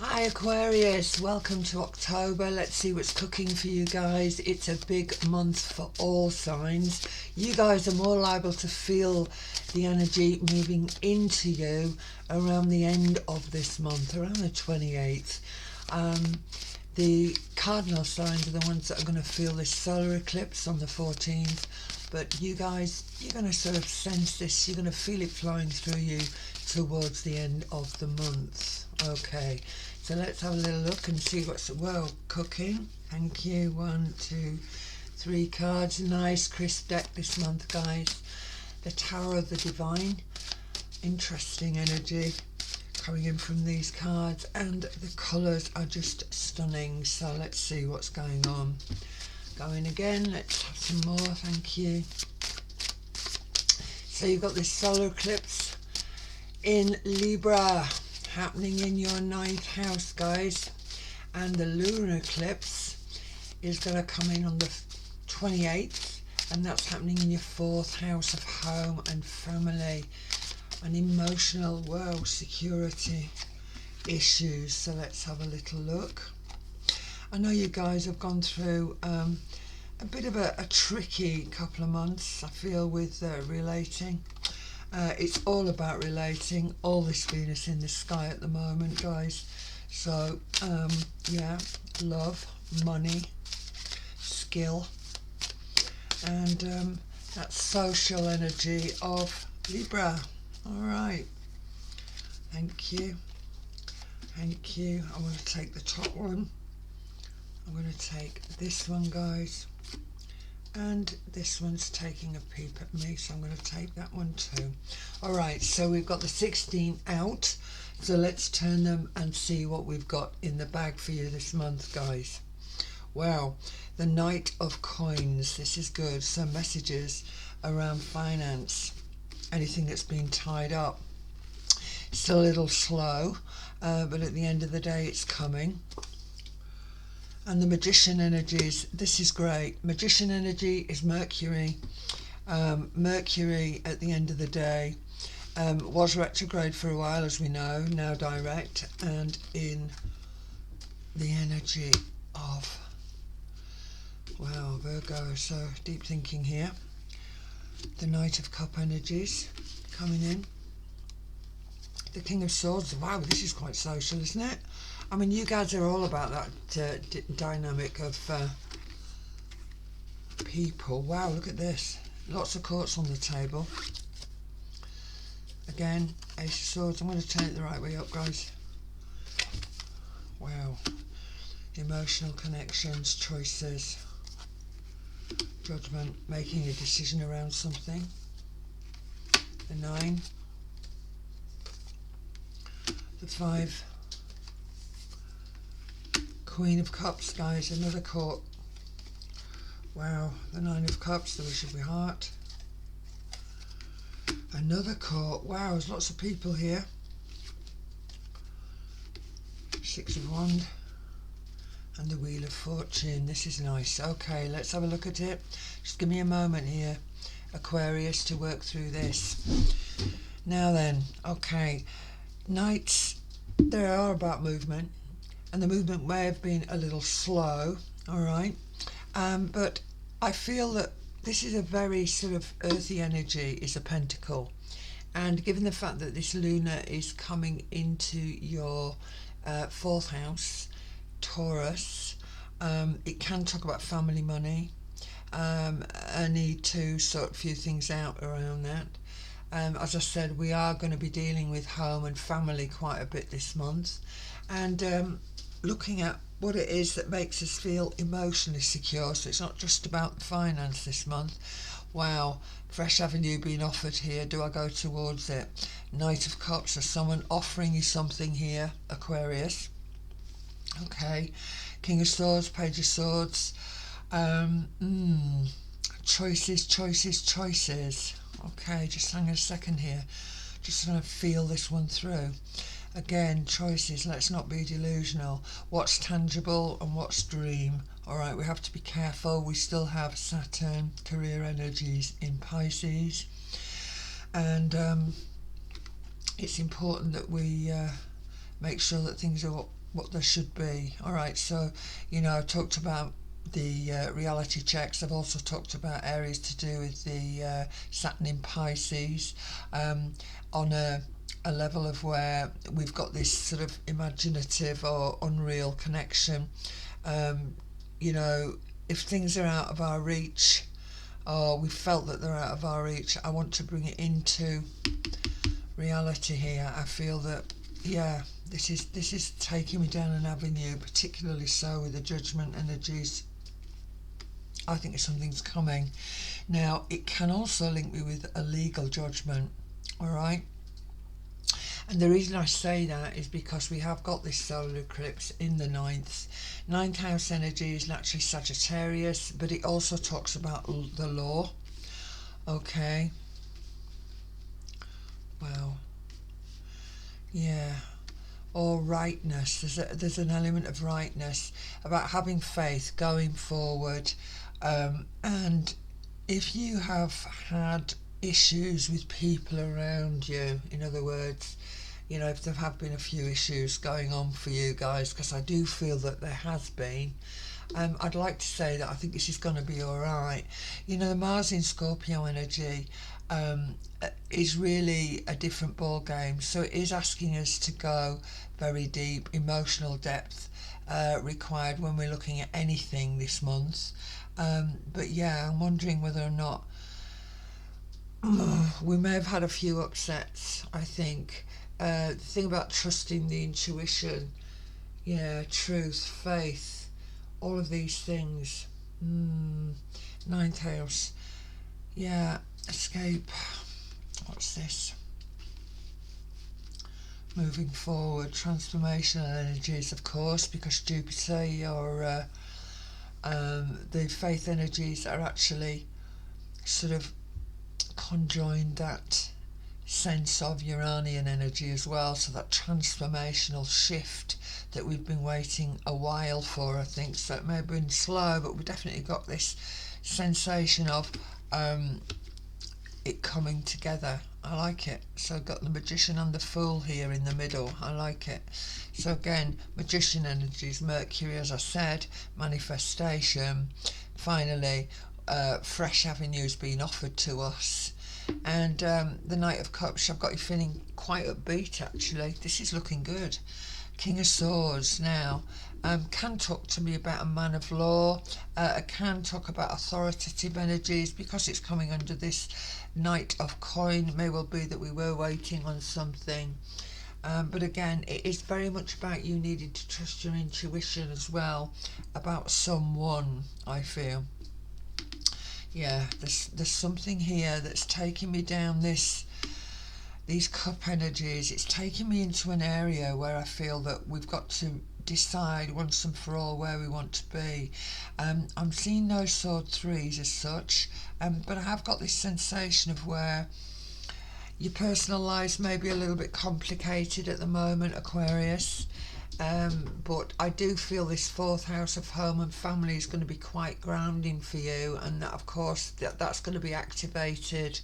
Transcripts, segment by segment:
Hi Aquarius, welcome to October. Let's see what's cooking for you guys. It's a big month for all signs. You guys are more liable to feel the energy moving into you around the end of this month, around the 28th. The cardinal signs are the ones that are going to feel this solar eclipse on the 14th. But you guys, you're going to sort of sense this, you're going to feel it flowing through you towards the end of the month. Okay, so let's have a little look and see what's cooking. Thank you. 1, 2, 3 cards. Nice crisp deck this month, guys. The Tower of the Divine. Interesting energy coming in from these cards, and the colours are just stunning. So let's see what's going on. Going again, let's have some more. Thank you. So you've got this solar eclipse in Libra happening in your 9th house, guys, and the lunar eclipse is going to come in on the 28th, and that's happening in your 4th house of home and family and emotional security issues. So let's have a little look. I know you guys have gone through a bit of a tricky couple of months, I feel, with relating. It's all about relating, all this Venus in the sky at the moment, guys. So yeah, love, money, skill, and that social energy of Libra. All right, thank you, thank you. I'm going to take the top one. I'm going to take this one, guys, and this one's taking a peep at me, so I'm going to take that one too. All right, so we've got the 16 out, so let's turn them and see what we've got in the bag for you this month, guys. Wow, the Knight of Coins. This is good. Some messages around finance, anything that's been tied up. Still a little slow, but at the end of the day it's coming. And the Magician energies, this is great. Magician energy is Mercury. Mercury at the end of the day was retrograde for a while, as we know, now direct, and in the energy of, Virgo. So deep thinking here. The Knight of Cup energies coming in. The King of Swords. Wow, this is quite social, isn't it? I mean, you guys are all about that dynamic of people. Wow, look at this. Lots of courts on the table. Again, Ace of Swords. I'm going to turn it the right way up, guys. Wow. Emotional connections, choices, judgment, making a decision around something. The 9. The 5. Queen of Cups, guys, another court. Wow, the 9 of Cups, the Wish of your Heart. Another court. Wow, there's lots of people here. 6 of Wands. And the Wheel of Fortune. This is nice. Okay, let's have a look at it. Just give me a moment here, Aquarius, to work through this. Now then, okay. Knights, they are about movement. And the movement may have been a little slow, all right, but I feel that this is a very sort of earthy energy, is a pentacle, and given the fact that this lunar is coming into your 4th house, Taurus, it can talk about family money, a need to sort a few things out around that. As I said, we are going to be dealing with home and family quite a bit this month, and looking at what it is that makes us feel emotionally secure. So it's not just about the finance this month. Wow, fresh avenue being offered here. Do I go towards it? Knight of Cups, or someone offering you something here, Aquarius. Okay, King of Swords, Page of Swords. Choices, choices, choices. Okay, just hang on a second here. Just going to feel this one through. Again, choices. Let's not be delusional. What's tangible and what's dream? Alright, we have to be careful. We still have Saturn, career energies in Pisces. And it's important that we make sure that things are what there should be. All right, so you know, I've talked about the reality checks. I've also talked about areas to do with the Saturn in Pisces, on a level of where we've got this sort of imaginative or unreal connection. Um, you know, if things are out of our reach, or we felt that they're out of our reach, I want to bring it into reality here. I feel that, yeah, this is taking me down an avenue, particularly so with the judgment energies. I think something's coming. Now, it can also link me with a legal judgment, all right? And the reason I say that is because we have got this solar eclipse in the ninth house energy is naturally Sagittarius, but it also talks about the law. Okay, wow, yeah, or rightness. There's an element of rightness about having faith, going forward, and if you have had issues with people around you, in other words, you know, if there have been a few issues going on for you guys, because I do feel that there has been, I'd like to say that I think this is going to be all right. You know, the Mars in Scorpio energy is really a different ball game. So it is asking us to go very deep, emotional depth required when we're looking at anything this month. But yeah, I'm wondering whether or not we may have had a few upsets, I think. The thing about trusting the intuition, yeah, truth, faith, all of these things. Ninth house, yeah, escape. What's this? Moving forward, transformational energies, of course, because Jupiter, your the faith energies are actually sort of conjoined that sense of Uranian energy as well, so that transformational shift that we've been waiting a while for, I think. So it may have been slow, but we definitely got this sensation of it coming together. I like it. So I've got the Magician and the Fool here in the middle. I like it. So again, Magician energies, Mercury, as I said, manifestation. Finally, fresh avenues being offered to us. And the Knight of Cups, I've got you feeling quite upbeat actually. This is looking good. King of Swords now can talk to me about a man of law. I can talk about authoritative energies because it's coming under this Knight of Coin. It may well be that we were waiting on something. But again, it is very much about you needing to trust your intuition as well about someone, I feel. Yeah, there's something here that's taking me down these cup energies. It's taking me into an area where I feel that we've got to decide once and for all where we want to be. I'm seeing no sword threes as such, but I have got this sensation of where your personal lives may be a little bit complicated at the moment, Aquarius. But I do feel this fourth house of home and family is going to be quite grounding for you, and that, of course, that's going to be activated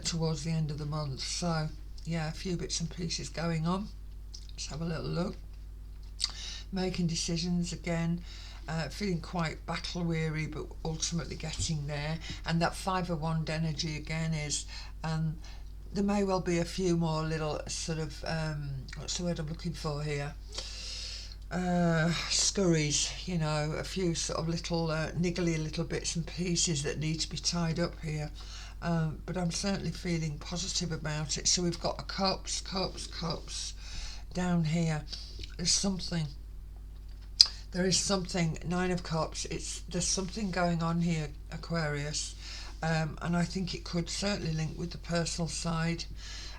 towards the end of the month. So yeah, a few bits and pieces going on. Let's have a little look. Making decisions again, feeling quite battle weary, but ultimately getting there. And that Five of Wand energy again is there may well be a few more little sort of what's the word I'm looking for here, scurries, you know, a few sort of little niggly little bits and pieces that need to be tied up here, but I'm certainly feeling positive about it. So we've got a cups down here. There's something, there is something. Nine of Cups, there's something going on here, Aquarius. And I think it could certainly link with the personal side.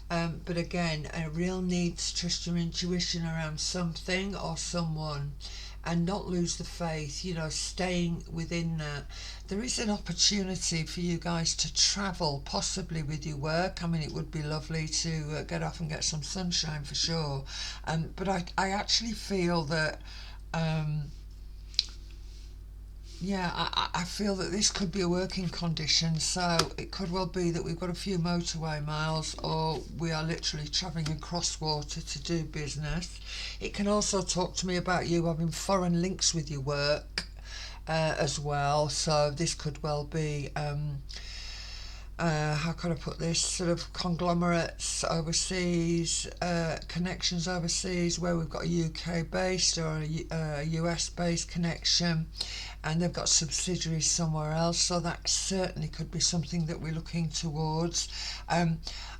But again, a real need to trust your intuition around something or someone and not lose the faith, you know, staying within that. There is an opportunity for you guys to travel, possibly with your work. I mean, it would be lovely to get off and get some sunshine for sure. But I actually feel that yeah, I feel that this could be a working condition, so it could well be that we've got a few motorway miles or we are literally travelling across water to do business. It can also talk to me about you having foreign links with your work as well, so this could well be how can I put this, sort of conglomerates overseas, connections overseas where we've got a UK based or a US based connection and they've got subsidiaries somewhere else, so that certainly could be something that we're looking towards.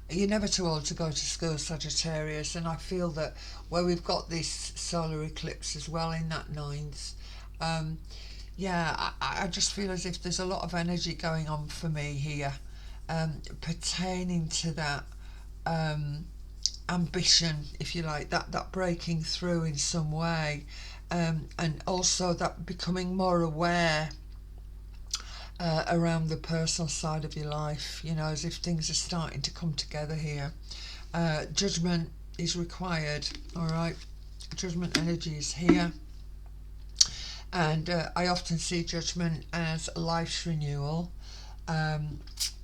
You're never too old to go to school, Sagittarius, and I feel that where we've got this solar eclipse as well in that ninth, yeah, I just feel as if there's a lot of energy going on for me here, pertaining to that um, ambition, if you like, that breaking through in some way, and also that becoming more aware around the personal side of your life, you know, as if things are starting to come together here. Judgment is required, all right? Judgment energy is here. And I often see judgment as life's renewal.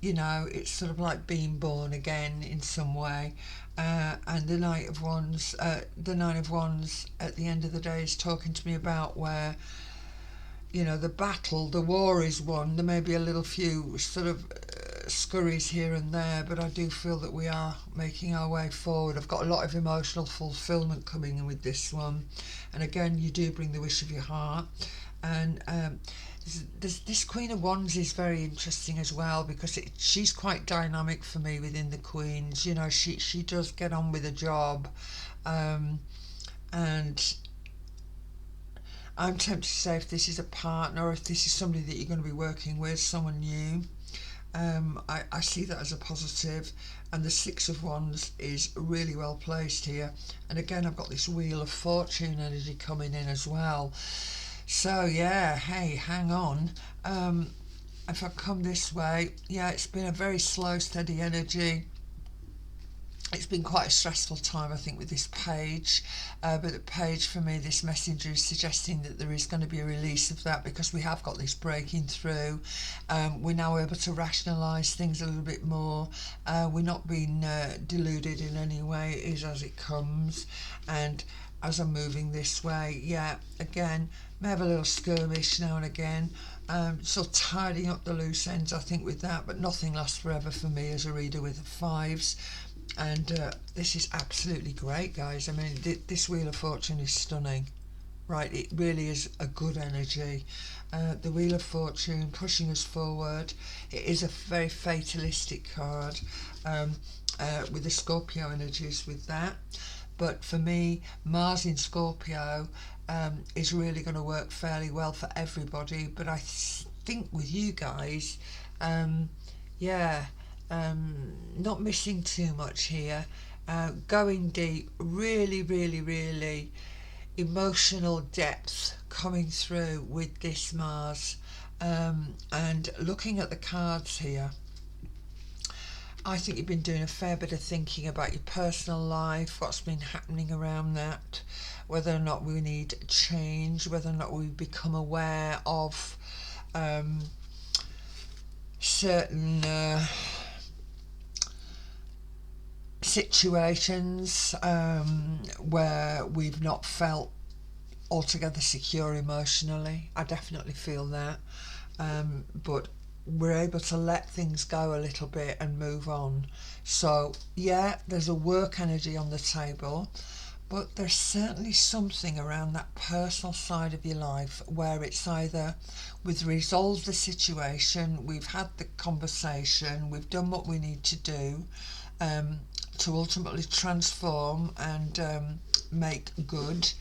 You know, it's sort of like being born again in some way. And the Knight of Wands, the Nine of Wands at the end of the day is talking to me about where, you know, the battle, the war is won. There may be a little few sort of scurries here and there, but I do feel that we are making our way forward. I've got a lot of emotional fulfillment coming in with this one. And again, you do bring the wish of your heart. And this Queen of Wands is very interesting as well because she's quite dynamic for me within the Queens. You know, she does get on with a job. And I'm tempted to say if this is a partner or if this is somebody that you're going to be working with, someone new, I see that as a positive. And the Six of Wands is really well placed here. And again, I've got this Wheel of Fortune energy coming in as well. So yeah, hey, hang on. If I come this way, yeah, it's been a very slow, steady energy. It's been quite a stressful time, I think, with this page. But the page, for me, this messenger is suggesting that there is going to be a release of that because we have got this breaking through. We're now able to rationalise things a little bit more. We're not being deluded in any way. It is as it comes. And as I'm moving this way, yeah, again, may have a little skirmish now and again. So tidying up the loose ends, I think, with that. But nothing lasts forever for me as a reader with fives. And this is absolutely great, guys. I mean, this Wheel of Fortune is stunning, right? It really is a good energy. The Wheel of Fortune pushing us forward. It is a very fatalistic card with the Scorpio energies with that. But for me, Mars in Scorpio is really going to work fairly well for everybody. But I think with you guys, yeah, not missing too much here, going deep, really, really, really emotional depth coming through with this Mars, and looking at the cards here, I think you've been doing a fair bit of thinking about your personal life, what's been happening around that, whether or not we need change, whether or not we become aware of certain situations where we've not felt altogether secure emotionally. I definitely feel that, but we're able to let things go a little bit and move on. So yeah, there's a work energy on the table, but there's certainly something around that personal side of your life where it's either we've resolved the situation, we've had the conversation, we've done what we need to do to ultimately transform and make good.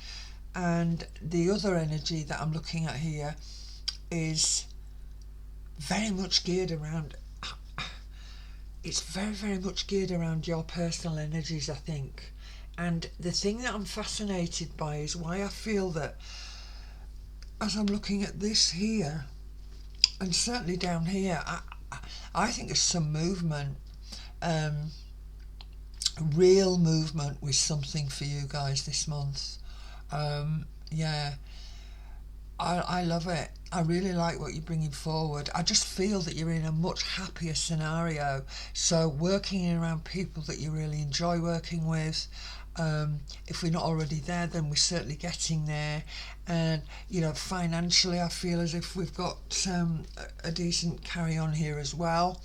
And the other energy that I'm looking at here is very much geared around, it's very, very much geared around your personal energies, I think. And the thing that I'm fascinated by is why I feel that as I'm looking at this here, and certainly down here, I think there's some movement, real movement with something for you guys this month. Yeah, I love it. I really like what you're bringing forward. I just feel that you're in a much happier scenario. So working around people that you really enjoy working with. If we're not already there, then we're certainly getting there. And you know, financially, I feel as if we've got a decent carry on here as well.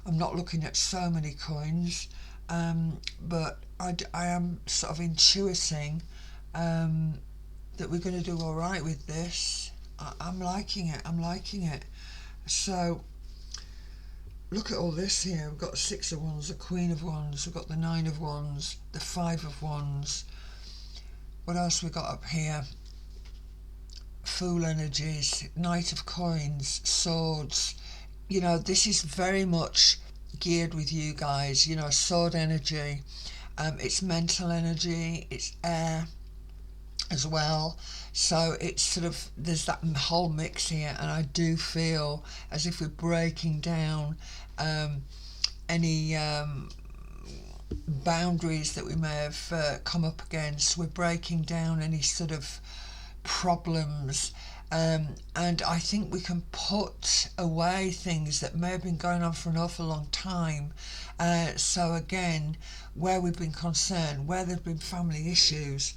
I'm not looking at so many coins, but I am sort of intuiting that we're going to do all right with this. I'm liking it. I'm liking it. So look at all this here. We've got the Six of Wands, the Queen of Wands, we've got the Nine of Wands, the Five of Wands. What else we got up here? Fool energies, Knight of Coins, Swords. You know, this is very much geared with you guys. You know, sword energy. It's mental energy. It's air as well. So it's sort of, there's that whole mix here, and I do feel as if we're breaking down any boundaries that we may have come up against. We're breaking down any sort of problems, and I think we can put away things that may have been going on for an awful long time. So again, where we've been concerned, where there've been family issues,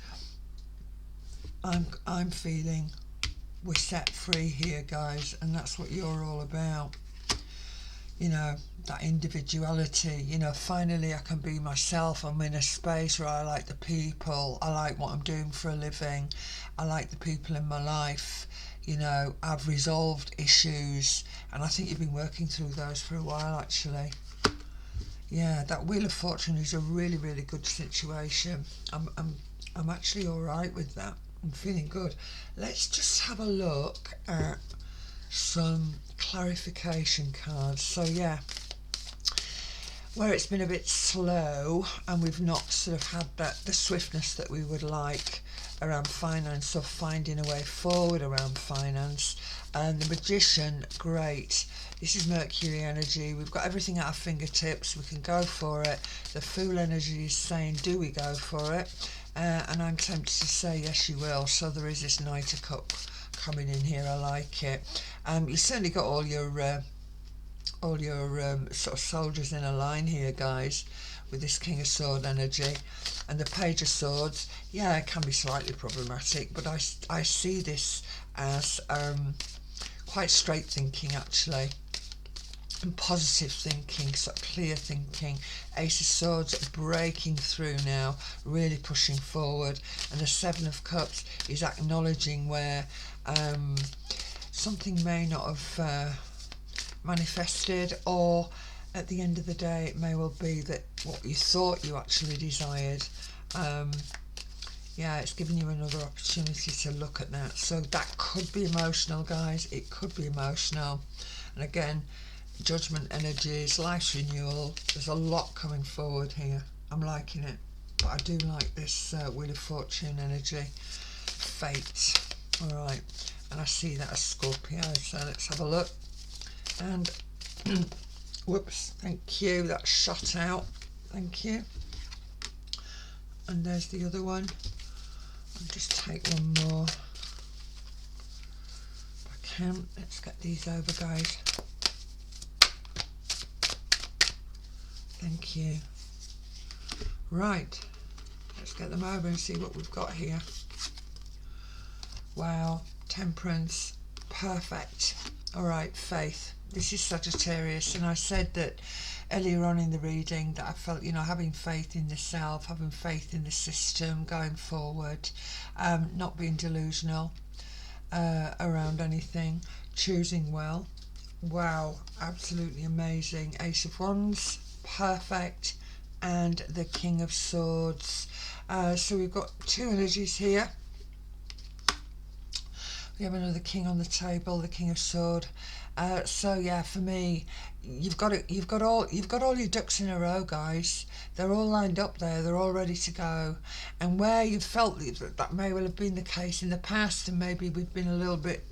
I'm feeling we're set free here, guys, and that's what you're all about. You know, that individuality. You know, finally I can be myself. I'm in a space where I like the people. I like what I'm doing for a living. I like the people in my life. You know, I've resolved issues, and I think you've been working through those for a while, actually. Yeah, that Wheel of Fortune is a really, really good situation. I'm actually all right with that. I'm feeling good. Let's just have a look at some clarification cards. So yeah, where it's been a bit slow and we've not sort of had the swiftness that we would like around finance, or finding a way forward around finance. And the Magician, great. This is Mercury energy. We've got everything at our fingertips. We can go for it. The Fool energy is saying, do we go for it? And I'm tempted to say yes, you will. So there is this Knight of Cups coming in here. I like it. You certainly got all your sort of soldiers in a line here, guys, with this King of Sword energy. And the Page of Swords, yeah, it can be slightly problematic, but I see this as quite straight thinking, actually, and positive thinking, sort of clear thinking. Ace of Swords breaking through now, really pushing forward. And the Seven of Cups is acknowledging where something may not have manifested, or at the end of the day it may well be that what you thought you actually desired. Yeah, it's giving you another opportunity to look at that. So that could be emotional, guys. It could be emotional. And again, Judgment energies, life's renewal. There's a lot coming forward here. I'm liking it. But I do like this Wheel of Fortune energy. Fate. Alright. And I see that as Scorpio. So let's have a look. And whoops, thank you. That shot out. Thank you. And there's the other one. I'll just take one more if I can. Let's get these over, guys. Thank you. Right, let's get them over and see what we've got here. Wow, Temperance, perfect. All right, Faith. This is Sagittarius, and I said that earlier on in the reading that I felt, you know, having faith in the self, having faith in the system, going forward, not being delusional around anything, choosing well. Wow, absolutely amazing. Ace of Wands, perfect, and the King of Swords. So we've got two energies here. We have another king on the table, the King of Sword. So yeah, for me, you've got all your ducks in a row, guys. They're all lined up there. They're all ready to go. And where you felt that may well have been the case in the past, and maybe we've been a little bit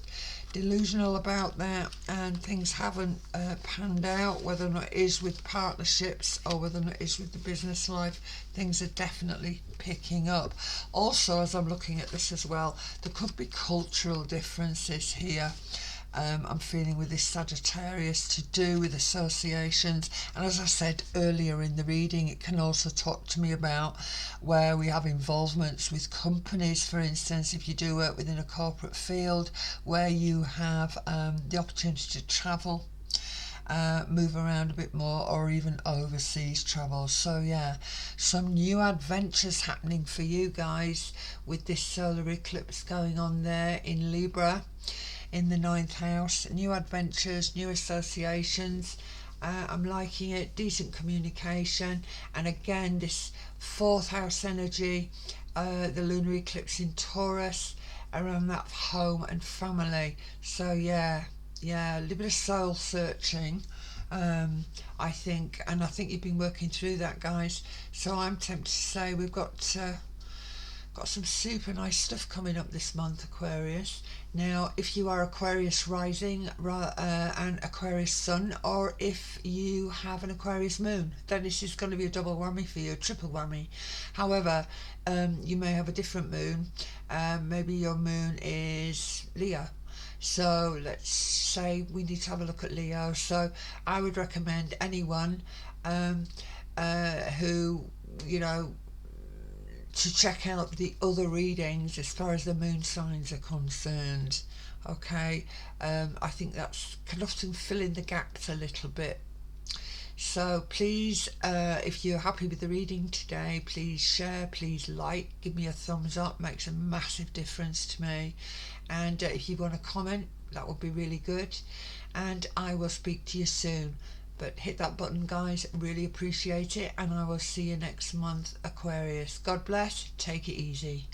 delusional about that, and things haven't panned out, whether or not it is with partnerships or whether or not it is with the business life. Things are definitely picking up. Also, as I'm looking at this as well, there could be cultural differences here. I'm feeling with this Sagittarius to do with associations, and as I said earlier in the reading, it can also talk to me about where we have involvements with companies. For instance, if you do work within a corporate field where you have the opportunity to travel, move around a bit more, or even overseas travel. So yeah, some new adventures happening for you guys with this solar eclipse going on there in Libra in the 9th house. New adventures, new associations. I'm liking it. Decent communication, and again this 4th house energy, the lunar eclipse in Taurus, around that home and family. So yeah, a little bit of soul searching, I think, and I think you've been working through that, guys. So I'm tempted to say we've got some super nice stuff coming up this month, Aquarius. Now, if you are Aquarius rising and Aquarius sun, or if you have an Aquarius moon, then this is going to be a double whammy for you, a triple whammy. However, you may have a different moon. Maybe your moon is Leo. So let's say we need to have a look at Leo. So I would recommend anyone who, to check out the other readings as far as the moon signs are concerned. Okay, I think that's can often fill in the gaps a little bit. So please, if you're happy with the reading today, please share, please like, give me a thumbs up, makes a massive difference to me. And if you want to comment, that would be really good. And I will speak to you soon. But hit that button, guys, really appreciate it, and I will see you next month, Aquarius. God bless, take it easy.